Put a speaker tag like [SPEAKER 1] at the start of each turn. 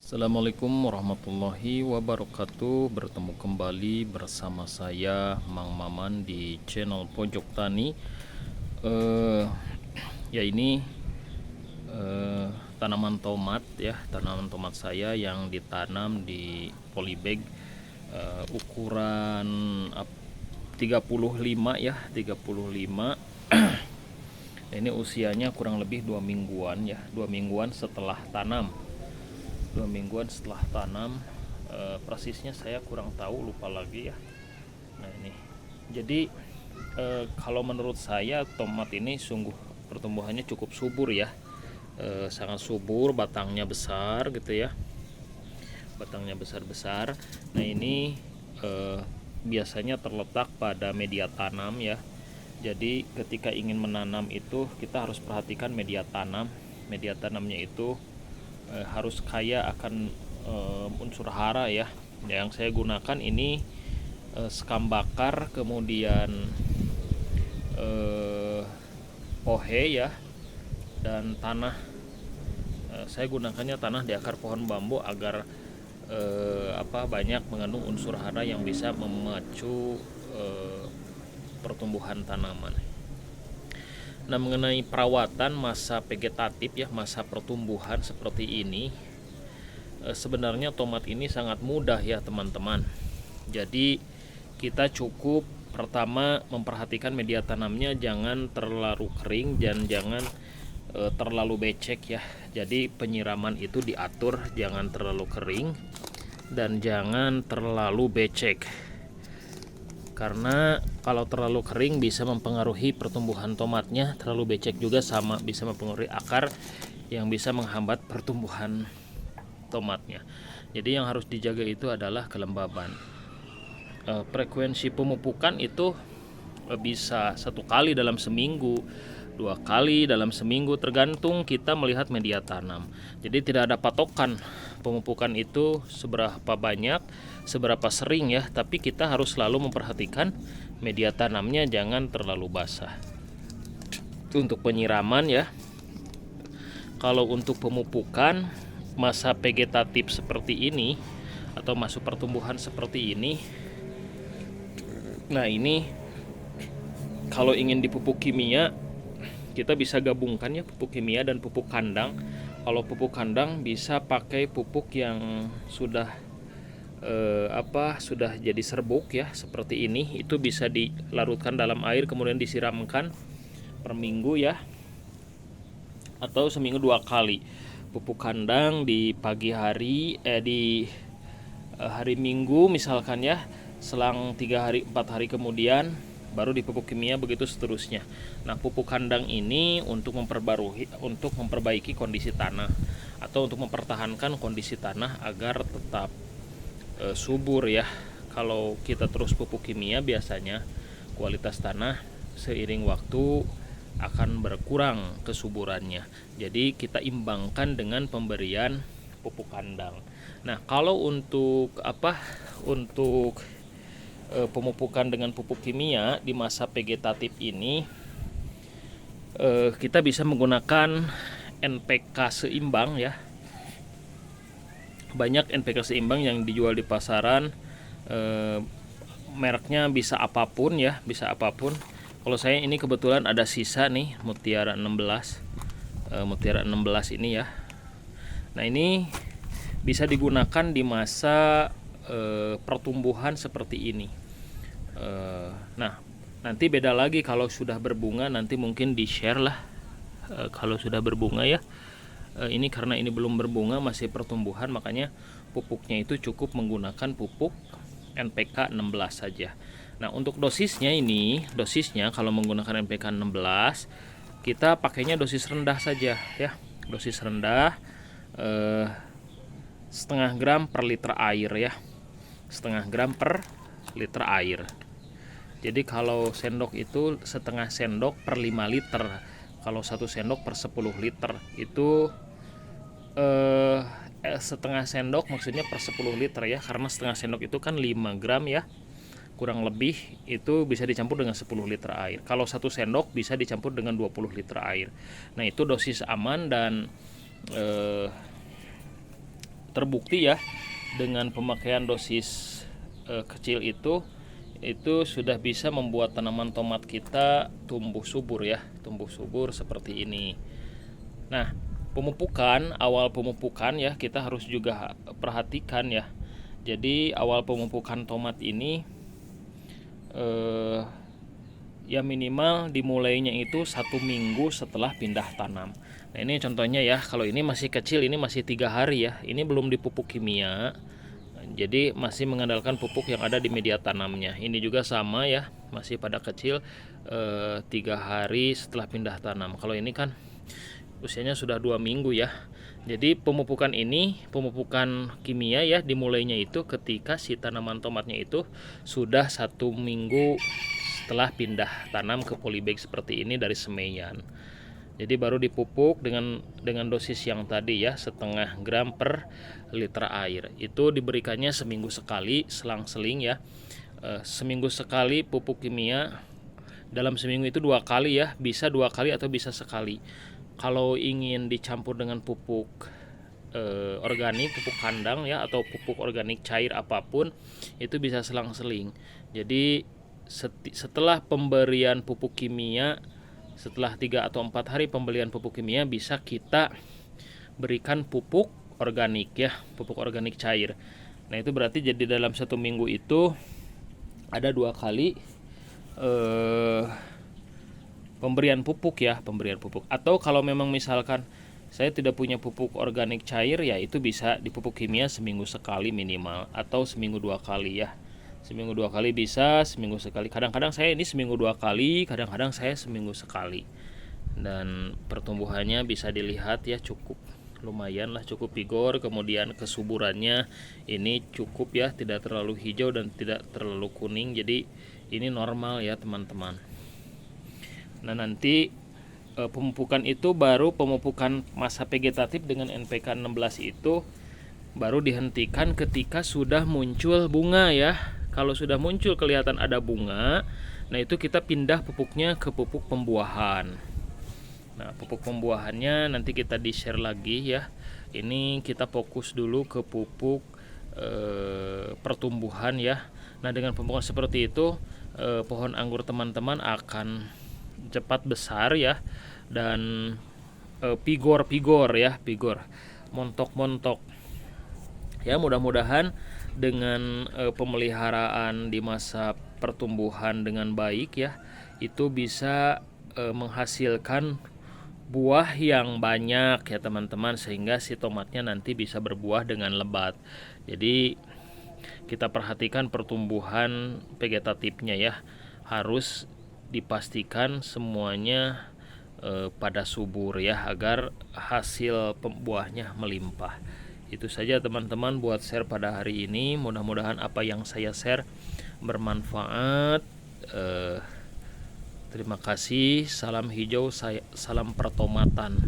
[SPEAKER 1] Assalamualaikum warahmatullahi wabarakatuh. Bertemu kembali bersama saya Mang Maman di channel Pojok Tani. Ya ini tanaman tomat ya, tanaman tomat saya yang ditanam di polybag ukuran 35 ya, 35. Ini usianya kurang lebih 2 mingguan ya, 2 mingguan setelah tanam. 2 mingguan setelah tanam, persisnya saya kurang tahu, lupa lagi ya. Nah ini jadi kalau menurut saya tomat ini sungguh pertumbuhannya cukup subur ya, sangat subur, batangnya besar gitu ya, batangnya besar-besar. Nah ini biasanya terletak pada media tanam ya. Jadi ketika ingin menanam itu kita harus perhatikan media tanam. Media tanamnya itu harus kaya akan unsur hara ya. Yang saya gunakan ini sekam bakar, kemudian pohe ya, dan tanah. Saya gunakannya tanah di akar pohon bambu agar banyak mengandung unsur hara yang bisa memacu pertumbuhan tanaman. Nah, mengenai perawatan masa vegetatif ya, masa pertumbuhan seperti ini, sebenarnya tomat ini sangat mudah ya teman-teman. Jadi kita cukup pertama memperhatikan media tanamnya, jangan terlalu kering dan jangan terlalu becek ya. Jadi penyiraman itu diatur, jangan terlalu kering dan jangan terlalu becek. Karena kalau terlalu kering bisa mempengaruhi pertumbuhan tomatnya, terlalu becek juga sama bisa mempengaruhi akar yang bisa menghambat pertumbuhan tomatnya. Jadi yang harus dijaga itu adalah kelembaban. Frekuensi pemupukan itu bisa 1 kali dalam seminggu, 2 kali dalam seminggu, tergantung kita melihat media tanam. Jadi tidak ada patokan pemupukan itu seberapa banyak, seberapa sering ya, tapi kita harus selalu memperhatikan media tanamnya jangan terlalu basah. Untuk penyiraman ya, kalau untuk pemupukan masa vegetatif seperti ini atau masuk pertumbuhan seperti ini, nah ini kalau ingin dipupuk kimia kita bisa gabungkan ya, pupuk kimia dan pupuk kandang. Kalau pupuk kandang bisa pakai pupuk yang sudah sudah jadi serbuk ya, seperti ini. Itu bisa dilarutkan dalam air kemudian disiramkan per minggu ya, atau seminggu 2 kali. Pupuk kandang di pagi hari di hari Minggu misalkan ya, selang 3 hari 4 hari kemudian baru dipupuk kimia, begitu seterusnya. Nah, pupuk kandang ini untuk memperbaiki kondisi tanah atau untuk mempertahankan kondisi tanah agar tetap subur ya. Kalau kita terus pupuk kimia biasanya kualitas tanah seiring waktu akan berkurang kesuburannya. Jadi kita imbangkan dengan pemberian pupuk kandang. Nah, kalau untuk pemupukan dengan pupuk kimia di masa vegetatif ini, kita bisa menggunakan NPK seimbang ya. Banyak NPK seimbang yang dijual di pasaran, mereknya bisa apapun ya, bisa apapun. Kalau saya ini kebetulan ada sisa nih, Mutiara 16 ini ya. Nah, ini bisa digunakan di masa pertumbuhan seperti ini. Nah, nanti beda lagi kalau sudah berbunga, nanti mungkin di share lah kalau sudah berbunga ya. Ini karena ini belum berbunga, masih pertumbuhan, makanya pupuknya itu cukup menggunakan pupuk NPK 16 saja. Nah, untuk dosisnya kalau menggunakan NPK 16 kita pakainya dosis rendah saja ya, dosis rendah, setengah gram per liter air ya, setengah gram per liter air. Jadi kalau sendok itu setengah sendok per 5 liter. Kalau 1 sendok per 10 liter itu setengah sendok maksudnya per 10 liter ya, karena setengah sendok itu kan 5 gram ya, kurang lebih itu bisa dicampur dengan 10 liter air. Kalau 1 sendok bisa dicampur dengan 20 liter air. Nah, itu dosis aman dan terbukti ya, dengan pemakaian dosis kecil itu sudah bisa membuat tanaman tomat kita tumbuh subur ya, tumbuh subur seperti ini. Nah, awal pemupukan ya kita harus juga perhatikan ya. Jadi awal pemupukan tomat ini ya minimal dimulainya itu 1 minggu setelah pindah tanam. Nah ini contohnya ya, kalau ini masih kecil, ini masih 3 hari ya, ini belum dipupuk kimia, jadi masih mengandalkan pupuk yang ada di media tanamnya. Ini juga sama ya, masih pada kecil, 3 hari setelah pindah tanam. Kalau ini kan usianya sudah 2 minggu ya. Jadi pemupukan kimia ya, dimulainya itu ketika si tanaman tomatnya itu sudah 1 minggu setelah pindah tanam ke polybag seperti ini dari semaian. Jadi baru dipupuk dengan dosis yang tadi ya, 0,5 gram per liter air. Itu diberikannya seminggu sekali, selang-seling ya. Seminggu sekali pupuk kimia. Dalam seminggu itu 2 kali ya, bisa 2 kali atau bisa sekali. Kalau ingin dicampur dengan pupuk organik, pupuk kandang ya, atau pupuk organik cair apapun, itu bisa selang-seling. Jadi setelah pemberian pupuk kimia, setelah 3 atau 4 hari pembelian pupuk kimia, bisa kita berikan pupuk organik ya, pupuk organik cair. Nah itu berarti jadi dalam 1 minggu itu ada 2 kali pemberian pupuk ya, pemberian pupuk. Atau kalau memang misalkan saya tidak punya pupuk organik cair ya, itu bisa dipupuk kimia seminggu sekali minimal, atau seminggu 2 kali ya. Seminggu 2 kali bisa, seminggu sekali. Kadang-kadang saya ini seminggu 2 kali, kadang-kadang saya seminggu sekali. Dan pertumbuhannya bisa dilihat ya, cukup lumayan lah, cukup vigor. Kemudian kesuburannya ini cukup ya, tidak terlalu hijau dan tidak terlalu kuning. Jadi ini normal ya teman-teman. Nah nanti pemupukan itu baru pemupukan masa vegetatif dengan NPK 16 itu baru dihentikan ketika sudah muncul bunga ya. Kalau sudah muncul kelihatan ada bunga, nah itu kita pindah pupuknya ke pupuk pembuahan. Nah pupuk pembuahannya nanti kita di-share lagi ya. Ini kita fokus dulu ke pupuk pertumbuhan ya. Nah dengan pemupukan seperti itu pohon anggur teman-teman akan cepat besar ya, dan vigor ya, montok ya. Mudah-mudahan dengan pemeliharaan di masa pertumbuhan dengan baik ya, itu bisa menghasilkan buah yang banyak ya teman-teman, sehingga si tomatnya nanti bisa berbuah dengan lebat. Jadi kita perhatikan pertumbuhan vegetatifnya ya, harus dipastikan semuanya pada subur ya, agar hasil buahnya melimpah. Itu saja teman-teman buat share pada hari ini. Mudah-mudahan apa yang saya share bermanfaat. Terima kasih. Salam hijau, salam pertomatan.